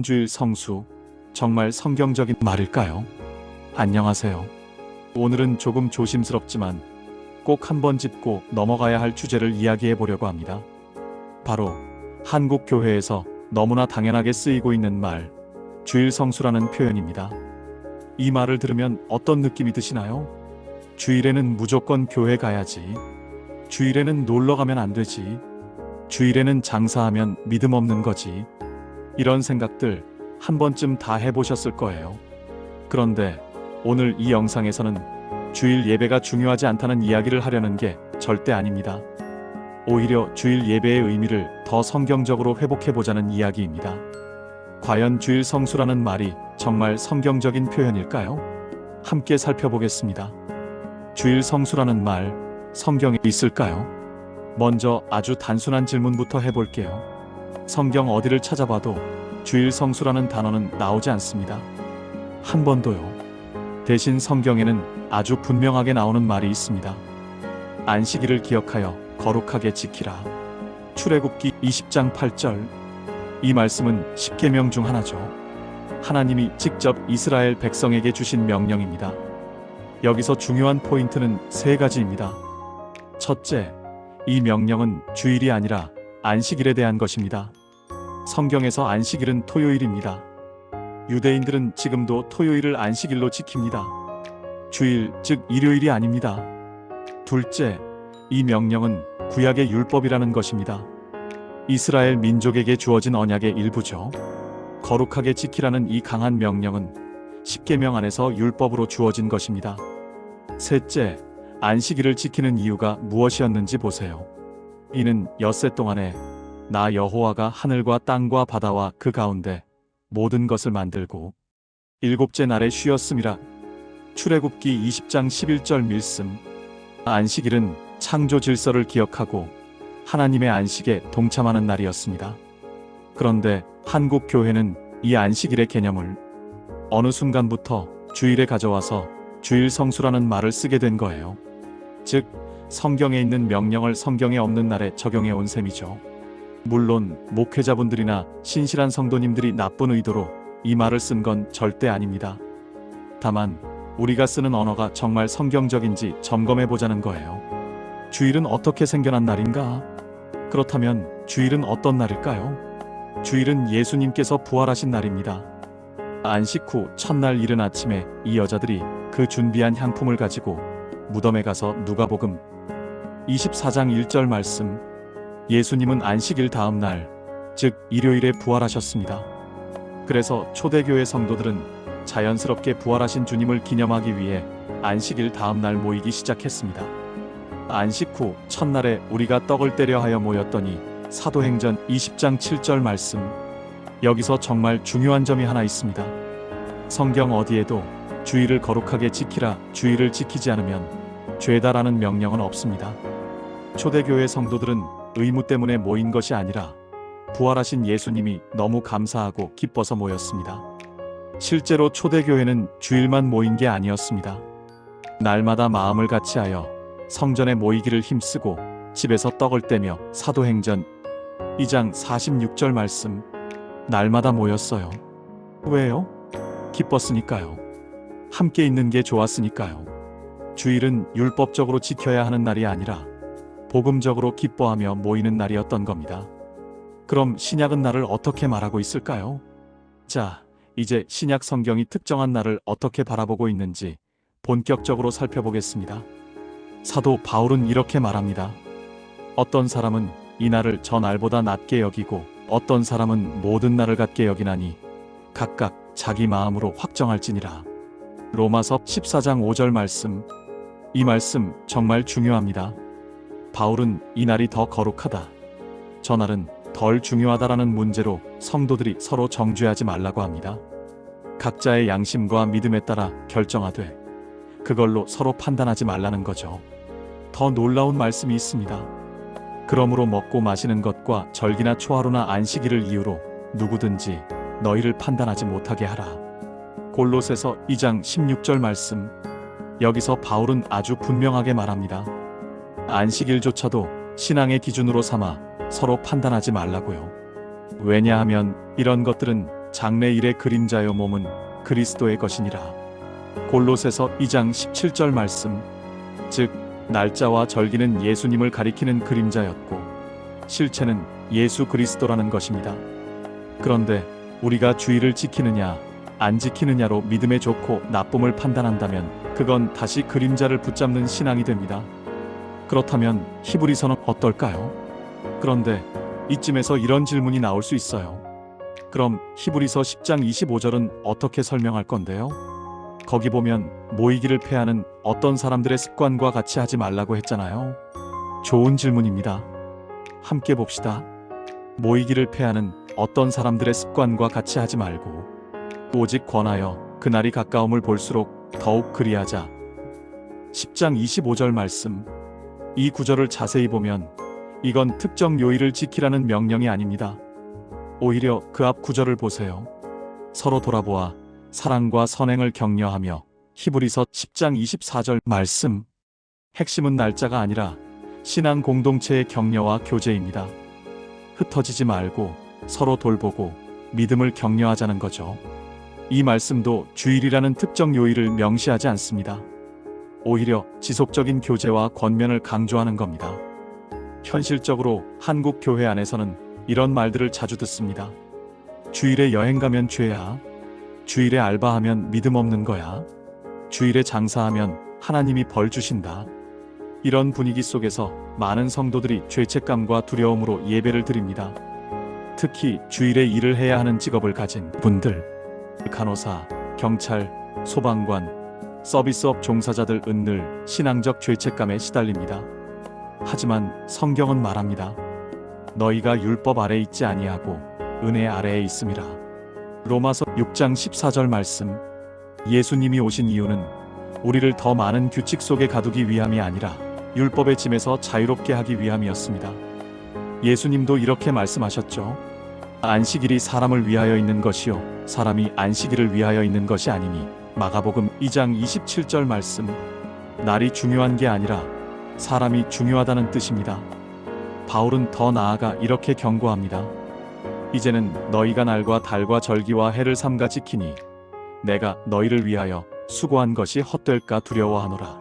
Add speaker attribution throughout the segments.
Speaker 1: 주일 성수, 정말 성경적인 말일까요? 안녕하세요. 오늘은 조금 조심스럽지만 꼭 한번 짚고 넘어가야 할 주제를 이야기해 보려고 합니다. 바로 한국 교회에서 너무나 당연하게 쓰이고 있는 말, 주일 성수라는 표현입니다. 이 말을 들으면 어떤 느낌이 드시나요? 주일에는 무조건 교회 가야지. 주일에는 놀러 가면 안 되지. 주일에는 장사하면 믿음 없는 거지. 이런 생각들 한 번쯤 다 해보셨을 거예요. 그런데 오늘 이 영상에서는 주일 예배가 중요하지 않다는 이야기를 하려는 게 절대 아닙니다. 오히려 주일 예배의 의미를 더 성경적으로 회복해보자는 이야기입니다. 과연 주일 성수라는 말이 정말 성경적인 표현일까요? 함께 살펴보겠습니다. 주일 성수라는 말, 성경에 있을까요? 먼저 아주 단순한 질문부터 해볼게요. 성경 어디를 찾아봐도 주일 성수라는 단어는 나오지 않습니다. 한 번도요. 대신 성경에는 아주 분명하게 나오는 말이 있습니다. 안식일을 기억하여 거룩하게 지키라. 출애굽기 20장 8절. 이 말씀은 십계명 중 하나죠. 하나님이 직접 이스라엘 백성에게 주신 명령입니다. 여기서 중요한 포인트는 세 가지입니다. 첫째, 이 명령은 주일이 아니라 안식일에 대한 것입니다. 성경에서 안식일은 토요일입니다. 유대인들은 지금도 토요일을 안식일로 지킵니다. 주일, 즉 일요일이 아닙니다. 둘째, 이 명령은 구약의 율법이라는 것입니다. 이스라엘 민족에게 주어진 언약의 일부죠. 거룩하게 지키라는 이 강한 명령은 십계명 안에서 율법으로 주어진 것입니다. 셋째, 안식일을 지키는 이유가 무엇이었는지 보세요. 이는 엿새 동안에 나 여호와가 하늘과 땅과 바다와 그 가운데 모든 것을 만들고 일곱째 날에 쉬었음이라. 출애굽기 20장 11절 말씀. 안식일은 창조 질서를 기억하고 하나님의 안식에 동참하는 날이었습니다. 그런데 한국 교회는 이 안식일의 개념을 어느 순간부터 주일에 가져와서 주일 성수라는 말을 쓰게 된 거예요. 즉, 성경에 있는 명령을 성경에 없는 날에 적용해 온 셈이죠. 물론 목회자분들이나 신실한 성도님들이 나쁜 의도로 이 말을 쓴 건 절대 아닙니다. 다만 우리가 쓰는 언어가 정말 성경적인지 점검해 보자는 거예요. 주일은 어떻게 생겨난 날인가? 그렇다면 주일은 어떤 날일까요? 주일은 예수님께서 부활하신 날입니다. 안식 후 첫날 이른 아침에 이 여자들이 그 준비한 향품을 가지고 무덤에 가서 누가복음 24장 1절 말씀. 예수님은 안식일 다음 날, 즉 일요일에 부활하셨습니다. 그래서 초대교회 성도들은 자연스럽게 부활하신 주님을 기념하기 위해 안식일 다음 날 모이기 시작했습니다. 안식 후 첫날에 우리가 떡을 떼려 하여 모였더니 사도행전 20장 7절 말씀. 여기서 정말 중요한 점이 하나 있습니다. 성경 어디에도 주일을 거룩하게 지키라, 주일을 지키지 않으면 죄다라는 명령은 없습니다. 초대교회 성도들은 의무 때문에 모인 것이 아니라 부활하신 예수님이 너무 감사하고 기뻐서 모였습니다. 실제로 초대교회는 주일만 모인 게 아니었습니다. 날마다 마음을 같이하여 성전에 모이기를 힘쓰고 집에서 떡을 떼며 사도행전 2장 46절 말씀. 날마다 모였어요. 왜요? 기뻤으니까요. 함께 있는 게 좋았으니까요. 주일은 율법적으로 지켜야 하는 날이 아니라 복음적으로 기뻐하며 모이는 날이었던 겁니다. 그럼 신약은 날을 어떻게 말하고 있을까요? 자, 이제 신약 성경이 특정한 날을 어떻게 바라보고 있는지 본격적으로 살펴보겠습니다. 사도 바울은 이렇게 말합니다. 어떤 사람은 이 날을 저 날보다 낮게 여기고 어떤 사람은 모든 날을 같게 여기나니 각각 자기 마음으로 확정할지니라. 로마서 14장 5절 말씀. 이 말씀 정말 중요합니다. 바울은 이 날이 더 거룩하다, 저 날은 덜 중요하다라는 문제로 성도들이 서로 정죄하지 말라고 합니다. 각자의 양심과 믿음에 따라 결정하되 그걸로 서로 판단하지 말라는 거죠. 더 놀라운 말씀이 있습니다. 그러므로 먹고 마시는 것과 절기나 초하루나 안식일을 이유로 누구든지 너희를 판단하지 못하게 하라. 골로새서 2장 16절 말씀. 여기서 바울은 아주 분명하게 말합니다. 안식일조차도 신앙의 기준으로 삼아 서로 판단하지 말라고요. 왜냐하면 이런 것들은 장래일의 그림자요 몸은 그리스도의 것이니라. 골로새서 2장 17절 말씀. 즉 날짜와 절기는 예수님을 가리키는 그림자였고 실체는 예수 그리스도라는 것입니다. 그런데 우리가 주의를 지키느냐 안 지키느냐로 믿음의 좋고 나쁨을 판단한다면 그건 다시 그림자를 붙잡는 신앙이 됩니다. 그렇다면 히브리서는 어떨까요? 그런데 이쯤에서 이런 질문이 나올 수 있어요. 그럼 히브리서 10장 25절은 어떻게 설명할 건데요? 거기 보면 모이기를 패하는 어떤 사람들의 습관과 같이 하지 말라고 했잖아요. 좋은 질문입니다. 함께 봅시다. 모이기를 패하는 어떤 사람들의 습관과 같이 하지 말고 오직 권하여 그날이 가까움을 볼수록 더욱 그리하자. 10장 25절 말씀. 이 구절을 자세히 보면 이건 특정 요일을 지키라는 명령이 아닙니다. 오히려 그 앞 구절을 보세요. 서로 돌아보아 사랑과 선행을 격려하며. 히브리서 10장 24절 말씀. 핵심은 날짜가 아니라 신앙 공동체의 격려와 교제입니다. 흩어지지 말고 서로 돌보고 믿음을 격려하자는 거죠. 이 말씀도 주일이라는 특정 요일을 명시하지 않습니다. 오히려 지속적인 교제와 권면을 강조하는 겁니다. 현실적으로 한국 교회 안에서는 이런 말들을 자주 듣습니다. 주일에 여행 가면 죄야. 주일에 알바하면 믿음 없는 거야. 주일에 장사하면 하나님이 벌 주신다. 이런 분위기 속에서 많은 성도들이 죄책감과 두려움으로 예배를 드립니다. 특히 주일에 일을 해야 하는 직업을 가진 분들, 간호사, 경찰, 소방관, 서비스업 종사자들 늘 신앙적 죄책감에 시달립니다. 하지만 성경은 말합니다. 너희가 율법 아래 있지 아니하고 은혜 아래에 있음이라. 로마서 6장 14절 말씀. 예수님이 오신 이유는 우리를 더 많은 규칙 속에 가두기 위함이 아니라 율법의 짐에서 자유롭게 하기 위함이었습니다. 예수님도 이렇게 말씀하셨죠. 안식일이 사람을 위하여 있는 것이요 사람이 안식일을 위하여 있는 것이 아니니. 마가복음 2장 27절 말씀. 날이 중요한 게 아니라 사람이 중요하다는 뜻입니다. 바울은 더 나아가 이렇게 경고합니다. 이제는 너희가 날과 달과 절기와 해를 삼가 지키니 내가 너희를 위하여 수고한 것이 헛될까 두려워하노라.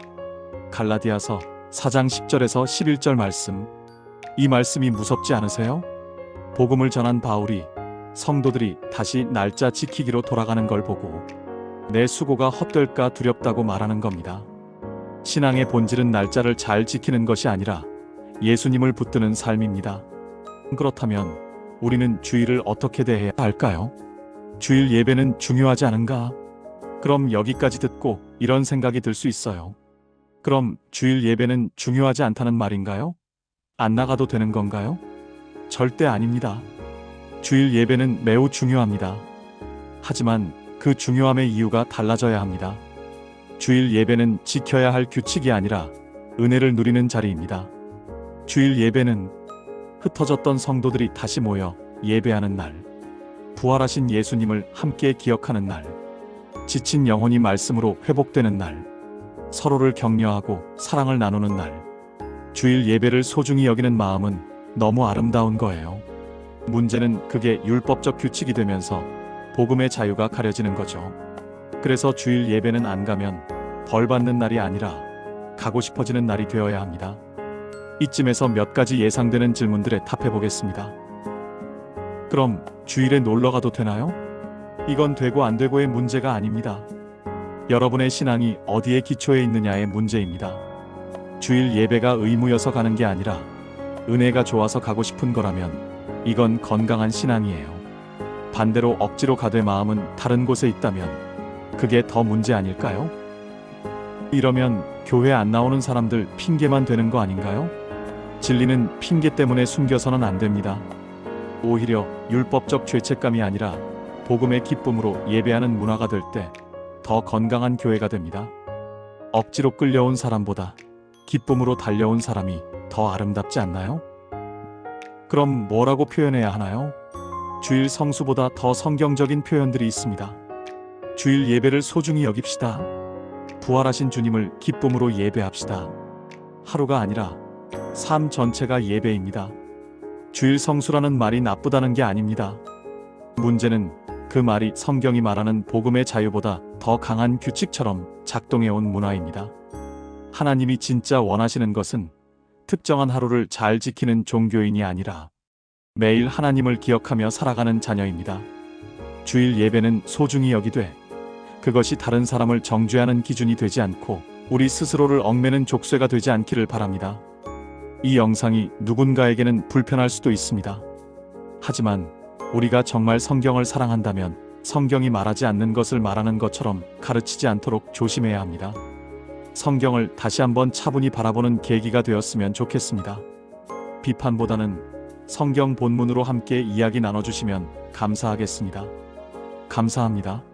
Speaker 1: 갈라디아서 4장 10절에서 11절 말씀. 이 말씀이 무섭지 않으세요? 복음을 전한 바울이 성도들이 다시 날짜 지키기로 돌아가는 걸 보고 내 수고가 헛될까 두렵다고 말하는 겁니다. 신앙의 본질은 날짜를 잘 지키는 것이 아니라 예수님을 붙드는 삶입니다. 그렇다면 우리는 주일을 어떻게 대해야 할까요? 주일 예배는 중요하지 않은가? 그럼 여기까지 듣고 이런 생각이 들 수 있어요. 그럼 주일 예배는 중요하지 않다는 말인가요? 안 나가도 되는 건가요? 절대 아닙니다. 주일 예배는 매우 중요합니다. 하지만 그 중요함의 이유가 달라져야 합니다. 주일 예배는 지켜야 할 규칙이 아니라 은혜를 누리는 자리입니다. 주일 예배는 흩어졌던 성도들이 다시 모여 예배하는 날, 부활하신 예수님을 함께 기억하는 날, 지친 영혼이 말씀으로 회복되는 날, 서로를 격려하고 사랑을 나누는 날. 주일 예배를 소중히 여기는 마음은 너무 아름다운 거예요. 문제는 그게 율법적 규칙이 되면서 복음의 자유가 가려지는 거죠. 그래서 주일 예배는 안 가면 벌 받는 날이 아니라 가고 싶어지는 날이 되어야 합니다. 이쯤에서 몇 가지 예상되는 질문들에 답해 보겠습니다. 그럼 주일에 놀러 가도 되나요? 이건 되고 안 되고의 문제가 아닙니다. 여러분의 신앙이 어디에 기초해 있느냐의 문제입니다. 주일 예배가 의무여서 가는 게 아니라 은혜가 좋아서 가고 싶은 거라면 이건 건강한 신앙이에요. 반대로 억지로 가되 마음은 다른 곳에 있다면 그게 더 문제 아닐까요? 이러면 교회 안 나오는 사람들 핑계만 되는 거 아닌가요? 진리는 핑계 때문에 숨겨서는 안 됩니다. 오히려 율법적 죄책감이 아니라 복음의 기쁨으로 예배하는 문화가 될 때 더 건강한 교회가 됩니다. 억지로 끌려온 사람보다 기쁨으로 달려온 사람이 더 아름답지 않나요? 그럼 뭐라고 표현해야 하나요? 주일 성수보다 더 성경적인 표현들이 있습니다. 주일 예배를 소중히 여깁시다. 부활하신 주님을 기쁨으로 예배합시다. 하루가 아니라 삶 전체가 예배입니다. 주일 성수라는 말이 나쁘다는 게 아닙니다. 문제는 그 말이 성경이 말하는 복음의 자유보다 더 강한 규칙처럼 작동해온 문화입니다. 하나님이 진짜 원하시는 것은 특정한 하루를 잘 지키는 종교인이 아니라 매일 하나님을 기억하며 살아가는 자녀입니다. 주일 예배는 소중히 여기되 그것이 다른 사람을 정죄하는 기준이 되지 않고 우리 스스로를 얽매는 족쇄가 되지 않기를 바랍니다. 이 영상이 누군가에게는 불편할 수도 있습니다. 하지만 우리가 정말 성경을 사랑한다면 성경이 말하지 않는 것을 말하는 것처럼 가르치지 않도록 조심해야 합니다. 성경을 다시 한번 차분히 바라보는 계기가 되었으면 좋겠습니다. 비판보다는 성경 본문으로 함께 이야기 나눠주시면 감사하겠습니다. 감사합니다.